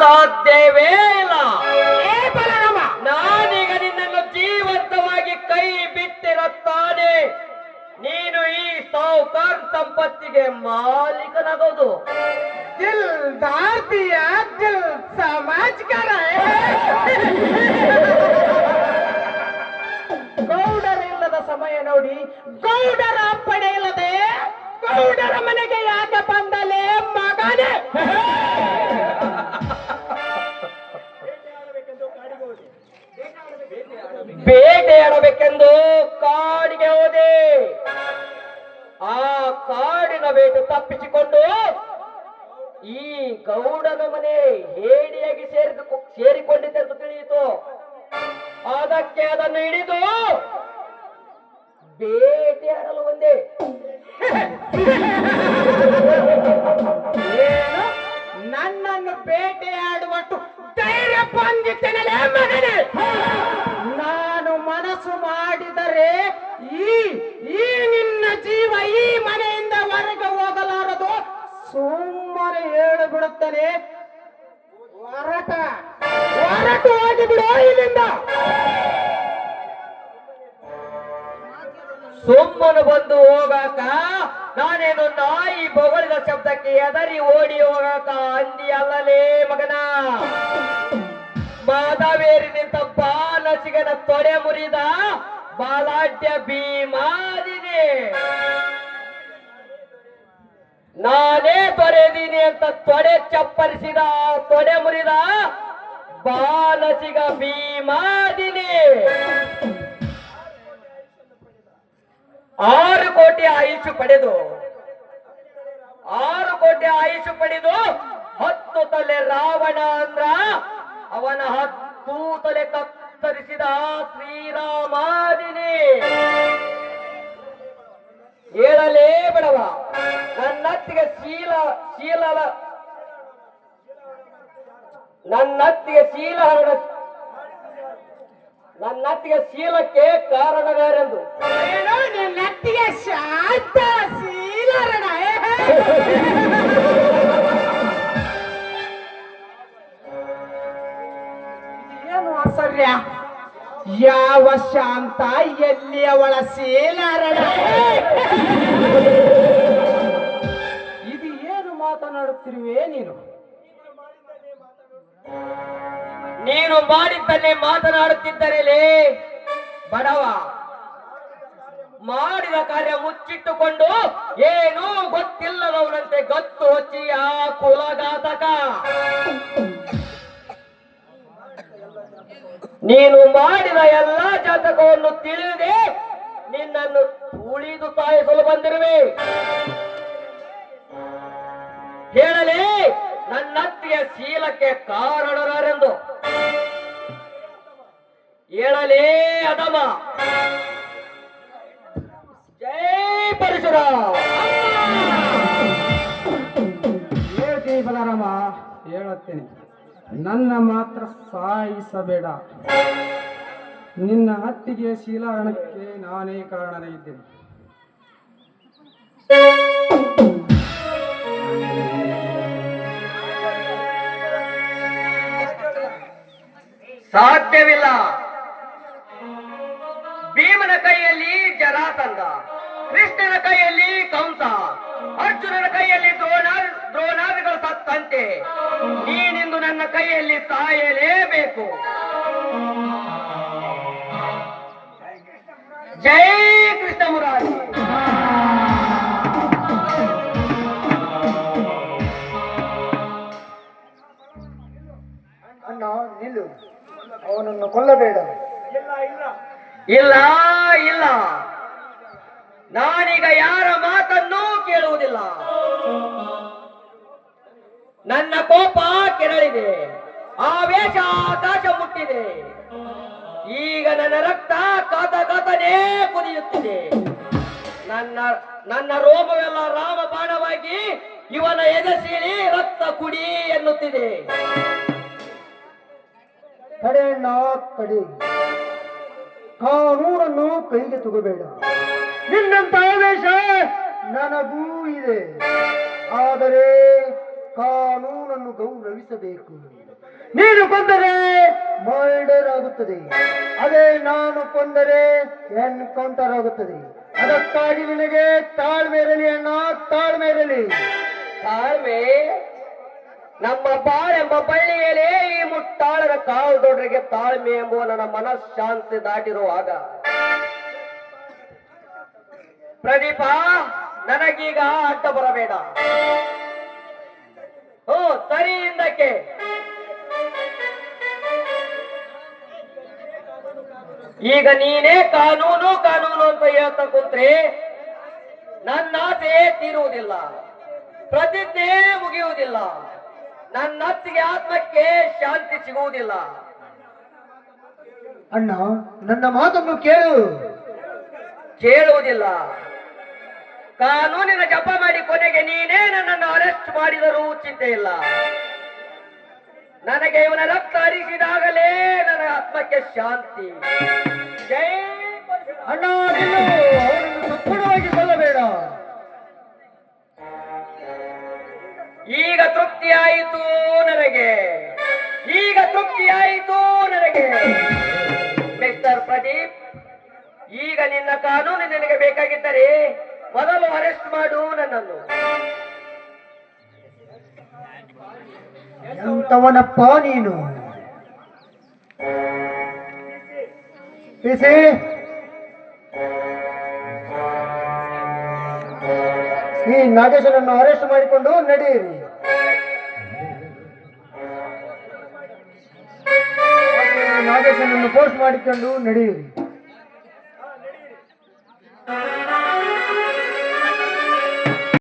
ಸಾಧ್ಯವೇ ಇಲ್ಲ. ಏ ಬಲರಾಮ, ನಾನೀಗ ನಿನ್ನನ್ನು ಜೀವಂತವಾಗಿ ಕೈ ಬಿಟ್ಟಿರುತ್ತಾನೆ. ನೀನು ಈ ಸಾಹುಕಾರ್ ಸಂಪತ್ತಿಗೆ ಮಾಲೀಕನಾಗೋದು. ದಿಲ್ದಾರ್ ದಿಯಾ ದಿಲ್ ಸಮಾಜ್ ಕರ. ಗೌಡರಿಲ್ಲದ ಸಮಯ ನೋಡಿ ಗೌಡರ ಅಪ್ಪಣೆ ಇಲ್ಲದೆ ಗೌಡರ ಮನೆಗೆ ಯಾಕೆ ಬಂದಲೇ ಮಗನೇ? ಬೇಟೆಯಾಡಬೇಕೆಂದು ಕಾಡಿಗೆ ಹೋದೆ. ಆ ಕಾಡಿನ ಬೇಟೆ ತಪ್ಪಿಸಿಕೊಂಡು ಈ ಗೌಡನ ಮನೆ ಹೇಡಿಯಾಗಿ ಸೇರಿಕೊಂಡಿದೆ ಅಂತ ತಿಳಿಯಿತು. ಅದಕ್ಕೆ ಅದನ್ನು ಹಿಡಿದು ಬೇಟೆಯಾಡಲು ಬಂದೆ. ಏನು ನನ್ನನ್ನು ಬೇಟೆಯಾಡುವಷ್ಟು ಧೈರ್ಯ ಬಂದಿದ್ದೇನಲೇ ಮಗನೇ? ನಾನು ಮನಸ್ಸು ಮಾಡಿದರೆ ಈ ಈ ನಿನ್ನ ಜೀವ ಈ ಮನೆಯಿಂದ ಹೊರಗೆ ಹೋಗಲಾರದು. ಸುಮ್ಮನೆ ಹೇಳು ಬಿಡುತ್ತೇನೆ, ಹೊರಟು ಹೋಗಿಬಿಡು ಇಲ್ಲಿಂದ. ಸುಮ್ಮನೆ ಬಂದು ಹೋಗಾಕ ನಾನೇನು ನಾಯಿ ಬೊಗಳಿದ ಶಬ್ದಕ್ಕೆ ಎದರಿ ಓಡಿ ಹೋಗಾಕ ಅಂದಿ ಅಲ್ಲಲೇ ಮಗನ. ಮಾಧವೇರಿ ನಿಂತ ಬಾಲಸಿಗನ ತೊಡೆ ಮುರಿದ ಬಾಲಾಢ್ಯ ಭೀಮಾದಿನಿ. ನಾನೇ ತೊರೆದೀನಿ ಅಂತ ತೊಡೆ ಚಪ್ಪರಿಸಿದ ತೊಡೆ ಮುರಿದ ಬಾಲಸಿಗ ಭೀಮಾದಿನಿ. 6 ಕೋಟಿ ಆಯುಷ್ ಪಡೆದು 10 ತಲೆ ರಾವಣ ಅಂದ್ರ ಅವನ 10 ತಲೆ ಕತ್ತರಿಸಿದ ಶ್ರೀರಾಮಾದಿನಿ. ಹೇಳಲೇ ಬಿಡವ, ನನ್ನತ್ತಿಗೆ ನನ್ನತ್ತಿಗೆ ಶೀಲಕ್ಕೆ ಕಾರಣಗಾರೆಂದು. ಏನೋ ನಿನ್ನತ್ತಿಗೆ ಶಾಂತ ಶೀಲರಣ. ಏನು ಆಶ್ಚರ್ಯ, ಯಾವ ಶಾಂತ ಎಲ್ಲಿ ಅವಳ ಶೀಲರಣ? ಇದು ಏನು ಮಾತನಾಡುತ್ತಿರುವೆ ನೀನು? ನೀನು ಮಾಡಿದ್ದನ್ನೇ ಮಾತನಾಡುತ್ತಿದ್ದರಲೇ ಬಡವ. ಮಾಡಿದ ಕಾರ್ಯ ಮುಚ್ಚಿಟ್ಟುಕೊಂಡು ಏನೂ ಗೊತ್ತಿಲ್ಲದವನಂತೆ ಗತ್ತು ಹೊಚ್ಚಿ ಆ ಕುಲಘಾತಕ. ನೀನು ಮಾಡಿದ ಎಲ್ಲಾ ಜಾತಕವನ್ನು ತಿಳಿದೇ ನಿನ್ನನ್ನು ತುಳಿದು ಸಾಯಿಸಲು ಬಂದಿರುವೆ. ಹೇಳಲೇ ನನ್ನತ್ತಿಯ ಶೀಲಕ್ಕೆ ಕಾರಣರಾರೆಂದು. ಹೇಳಲೇ ಅಧಮ. ಜೈ ಪರಶುರಾಮ. ಹೇಳ್ತೀನಿ ಬಲರಾಮ, ಹೇಳುತ್ತೇನೆ. ನನ್ನ ಮಾತ್ರ ಸಾಯಿಸಬೇಡ. ನಿನ್ನ ಹತ್ತಿಗೆ ಶೀಲಹರಣಕ್ಕೆ ನಾನೇ ಕಾರಣನಾಗಿದ್ದೇನೆ. ಸಾಧ್ಯವಿಲ್ಲ. ಭೀಮನ ಕೈಯಲ್ಲಿ ಜರಾಸಂಧ, ಕೃಷ್ಣನ ಕೈಯಲ್ಲಿ ಕಂಸ, ಅರ್ಜುನನ ಕೈಯಲ್ಲಿ ದ್ರೋಣಾದಿಗಳು ಸತ್ತಂತೆ ನೀನಿಂದು ನನ್ನ ಕೈಯಲ್ಲಿ ಸಾಯಲೇಬೇಕು. ಜೈ ಕೃಷ್ಣ ಮುರಾರಿ. ಅಣ್ಣ ನಿಲ್ಲು, ಅವನನ್ನು ಕೊಲ್ಲಬೇಡ. ಇಲ್ಲ ಇಲ್ಲ, ನಾನೀಗ ಯಾರ ಮಾತನ್ನೂ ಕೇಳುವುದಿಲ್ಲ. ನನ್ನ ಕೋಪ ಕೆರಳಿದೆ, ಆವೇಶ ಆಕಾಶ ಮುಟ್ಟಿದೆ. ಈಗ ನನ್ನ ರಕ್ತ ಕಾತನೇ ಕುದಿಯುತ್ತಿದೆ. ನನ್ನ ರೋಮವೆಲ್ಲ ರಾಮ ಬಾಣವಾಗಿ ಇವನ ಎದೆಸೀಳಿ ರಕ್ತ ಕುಡಿ ಎನ್ನುತ್ತಿದೆ. ತಡೆಯಣ್ಣ ತಡಿ, ಕಾನೂನನ್ನು ಕೈಗೆ ತಗೋಬೇಡ. ನಿನ್ನಂತ ಆವೇಶ ನನಗೂ ಇದೆ, ಆದರೆ ಕಾನೂನನ್ನು ಗೌರವಿಸಬೇಕು. ನೀನು ಕೊಂದರೆ ಮರ್ಡರ್ ಆಗುತ್ತದೆ, ಅದೇ ನಾನು ಕೊಂದರೆ ಎನ್ಕೌಂಟರ್ ಆಗುತ್ತದೆ. ಅದಕ್ಕಾಗಿ ನಿನಗೆ ತಾಳ್ಮೆ ಇರಲಿ ಅಣ್ಣ, ತಾಳ್ಮೆ ಇರಲಿ. ತಾಳ್ಮೆ ನಮ್ಮ ಬಾಳೆಂಬ ಬಳ್ಳಿಯಲ್ಲಿ ಈ ಮುಟ್ಟಾಳರ ಕಾವು ದೊಡ್ಡರಿಗೆ ತಾಳ್ಮೆ ಎಂಬುವ ನನ್ನ ಮನಃಶಾಂತಿ ದಾಟಿರುವಾಗ ಪ್ರದೀಪ ನನಗೀಗ ಅಡ್ಡ ಬರಬೇಡ. ಸರಿ ಹಿಂದಕ್ಕೆ. ಈಗ ನೀನೇ ಕಾನೂನು ಕಾನೂನು ಅಂತ ಹೇಳ್ತಾ ಕುಂತ್ರೆ ನನ್ನ ಆಸೆ ತೀರುವುದಿಲ್ಲ, ಪ್ರತಿಜ್ಞೆ ಮುಗಿಯುವುದಿಲ್ಲ, ನನ್ನ ಅತ್ತಿಗೆ ಆತ್ಮಕ್ಕೆ ಶಾಂತಿ ಸಿಗುವುದಿಲ್ಲ. ಅಣ್ಣ, ನನ್ನ ಮಾತನ್ನು ಕೇಳು. ಕೇಳುವುದಿಲ್ಲ. ಕಾನೂನಿನ ಜಪ ಮಾಡಿ ಕೊನೆಗೆ ನೀನೇ ನನ್ನನ್ನು ಅರೆಸ್ಟ್ ಮಾಡಿದರೂ ಚಿಂತೆ ಇಲ್ಲ. ನನಗೆ ಇವನ ರಕ್ತ ಹರಿಸಿದಾಗಲೇ ನನ್ನ ಆತ್ಮಕ್ಕೆ ಶಾಂತಿ. ಜೈ ಅಣ್ಣ, ಅವನನ್ನು ಸಂಪೂರ್ಣವಾಗಿ ಕೊಲ್ಲಬೇಡ. ಈಗ ತೃಪ್ತಿ ಆಯಿತು ನನಗೆ, ಈಗ ತೃಪ್ತಿ ಆಯಿತು ನನಗೆ. ಮಿಸ್ಟರ್ ಪ್ರದೀಪ್, ಈಗ ನಿನ್ನ ಕಾನೂನು ನಿನಗೆ ಬೇಕಾಗಿದ್ದರೆ ಮೊದಲು ಅರೆಸ್ಟ್ ಮಾಡು ನನ್ನನ್ನು. ಎಂತವನಪ್ಪ ನೀನು? ಪಿಸಿ, ಈ ನಾಗೇಶನನ್ನು ಅರೆಸ್ಟ್ ಮಾಡಿಕೊಂಡು ನಡೆಯಿರಿ. ನಾಗೇಶನನ್ನು ಪೋಸ್ಟ್ ಮಾಡಿಕೊಂಡು ನಡೆಯಿರಿ.